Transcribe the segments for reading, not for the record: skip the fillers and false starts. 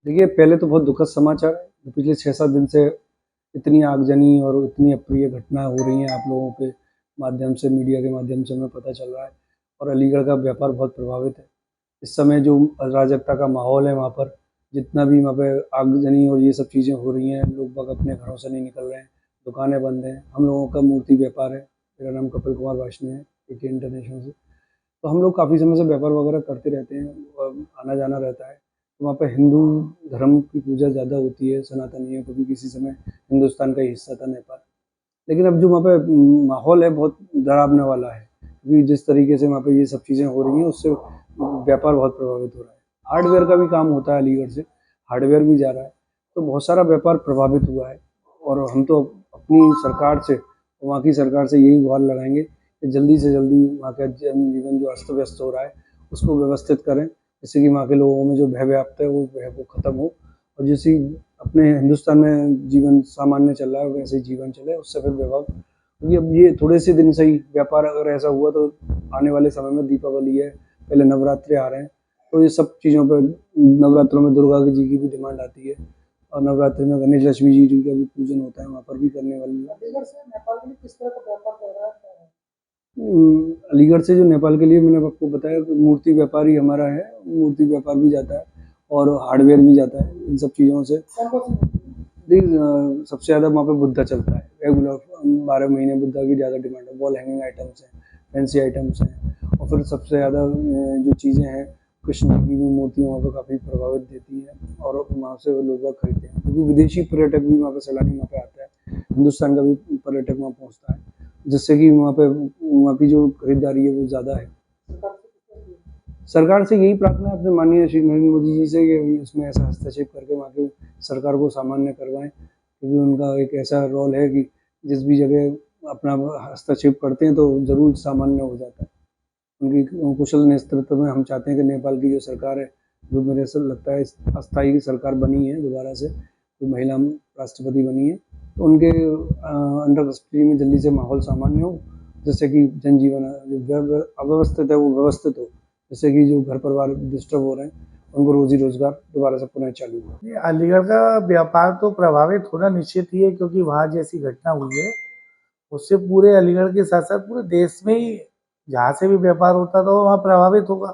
देखिए, पहले तो बहुत दुखद समाचार है। पिछले 6-7 दिन से इतनी आगजनी और इतनी अप्रिय घटना हो रही हैं, आप लोगों के माध्यम से, मीडिया के माध्यम से हमें पता चल रहा है और अलीगढ़ का व्यापार बहुत प्रभावित है। इस समय जो अराजकता का माहौल है वहाँ पर, जितना भी वहाँ पे आगजनी और ये सब चीज़ें हो रही हैं, लोग बाग अपने घरों से नहीं निकल रहे हैं, दुकानें बंद हैं। हम लोगों का मूर्ति व्यापार है, मेरा नाम कपिल कुमार वार्ष्णेय है, एके इंटरनेशनल से। तो हम लोग काफ़ी समय से व्यापार वगैरह करते रहते हैं, आना-जाना रहता है। तो वहाँ पे हिंदू धर्म की पूजा ज़्यादा होती है, सनातनियों को भी किसी समय हिंदुस्तान का ही हिस्सा था नेपाल। लेकिन अब जो वहाँ पे माहौल है बहुत डरावने वाला है, क्योंकि जिस तरीके से वहाँ पे ये सब चीज़ें हो रही हैं उससे व्यापार बहुत प्रभावित हो रहा है। हार्डवेयर का भी काम होता है अलीगढ़ से, हार्डवेयर भी जा रहा है, तो बहुत सारा व्यापार प्रभावित हुआ है और हम तो अपनी सरकार से, वहाँ की सरकार से यही गुहार लगाएँगे कि जल्दी से जल्दी वहाँ का जनजीवन जो अस्त-व्यस्त हो रहा है, उसको व्यवस्थित करें, जिससे कि वहाँ के लोगों में जो भय व्याप्त है, वो भय वो खत्म हो और जैसे अपने हिंदुस्तान में जीवन सामान्य चल रहा है, वैसे ही जीवन चले, उससे फिर व्यवहार, क्योंकि अब ये थोड़े से दिन से ही व्यापार अगर ऐसा हुआ तो आने वाले समय में दीपावली है, पहले नवरात्रे आ रहे हैं, तो ये सब चीज़ों पे नवरात्रों में दुर्गा जी की भी डिमांड आती है और नवरात्रि में गणेश लक्ष्मी जी का भी पूजन होता है, वहाँ पर भी करने वाली है। अलीगढ़ से नेपाल के लिए किस तरह का व्यापार चल रहा है, क्या है? अलीगढ़ से जो नेपाल के लिए मैंने आपको बताया कि मूर्ति व्यापार ही हमारा है, मूर्ति व्यापार भी जाता है और हार्डवेयर भी जाता है, इन सब चीज़ों से। कौन-कौन सी मूर्ति? देखिए, सबसे ज़्यादा वहाँ पे बुद्धा चलता है, रेगुलर 12 महीने बुद्धा की ज़्यादा डिमांड है, वॉल हैंगिंग आइटम्स हैं, फैंसी आइटम्स हैं और फिर सबसे ज़्यादा जो चीज़ें हैं, कृष्ण जी की भी मूर्ति वहाँ पे काफ़ी प्रभावित देती है और वहाँ से वो लोग बाग खरीदते हैं, क्योंकि विदेशी पर्यटक भी वहाँ पे, सैलानी वहाँ पे आता है, हिंदुस्तान का भी पर्यटक वहाँ पहुँचता है, जिससे कि वहाँ पे वहाँ की जो खरीदारी है वो ज़्यादा है। सरकार से किस तरह की? सरकार से यही प्रार्थना है अपने माननीय श्री नरेंद्र मोदी जी से कि इसमें ऐसा हस्तक्षेप करके वहाँ की सरकार को सामान्य करवाएं, क्योंकि उनका एक ऐसा रोल है कि जिस भी जगह अपना हस्तक्षेप करते हैं तो ज़रूर सामान्य हो जाता है। उनकी कुशल नेतृत्व में हम चाहते हैं कि नेपाल की जो सरकार है, जो मेरे से लगता है अस्थायी सरकार बनी है दोबारा से, जो महिला राष्ट्रपति बनी है, तो उनके अंडर कस्टडी में जल्दी से माहौल सामान्य हो, जिससे कि जनजीवन जो अव्यवस्थित है वो व्यवस्थित हो, जैसे कि जो घर परिवार डिस्टर्ब हो रहे हैं उनको रोजी रोजगार दोबारा से पुनः चालू हो। नहीं, अलीगढ़ का व्यापार तो प्रभावित होना निश्चित ही है, क्योंकि वहाँ जैसी घटना हुई है उससे पूरे अलीगढ़ के साथ साथ पूरे देश में ही जहाँ से भी व्यापार होता था वो वहाँ प्रभावित होगा,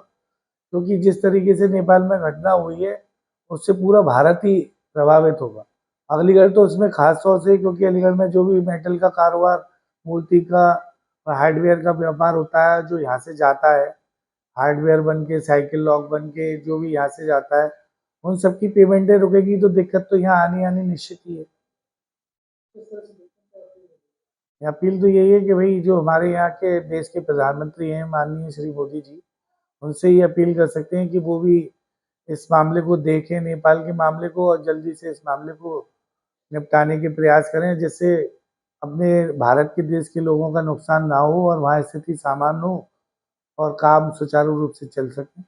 क्योंकि जिस तरीके से नेपाल में घटना हुई है उससे पूरा भारत ही प्रभावित होगा। अलीगढ़ तो उसमें खास तौर से, क्योंकि अलीगढ़ में जो भी मेटल का कारोबार, मूर्ति का और हार्डवेयर का व्यापार होता है, जो यहाँ से जाता है, हार्डवेयर बन के, साइकिल लॉक बन के जो भी यहाँ से जाता है, उन सबकी पेमेंटें रुकेगी तो दिक्कत तो यहाँ आनी आनी निश्चित ही है। अपील तो यही है कि भाई जो हमारे यहाँ के देश के प्रधानमंत्री हैं माननीय श्री मोदी जी, उनसे ये अपील कर सकते हैं कि वो भी इस मामले को देखें, नेपाल के मामले को, और जल्दी से इस मामले को निपटाने के प्रयास करें, जिससे अपने भारत के देश के लोगों का नुकसान ना हो और वहाँ स्थिति सामान्य हो और काम सुचारू रूप से चल सके।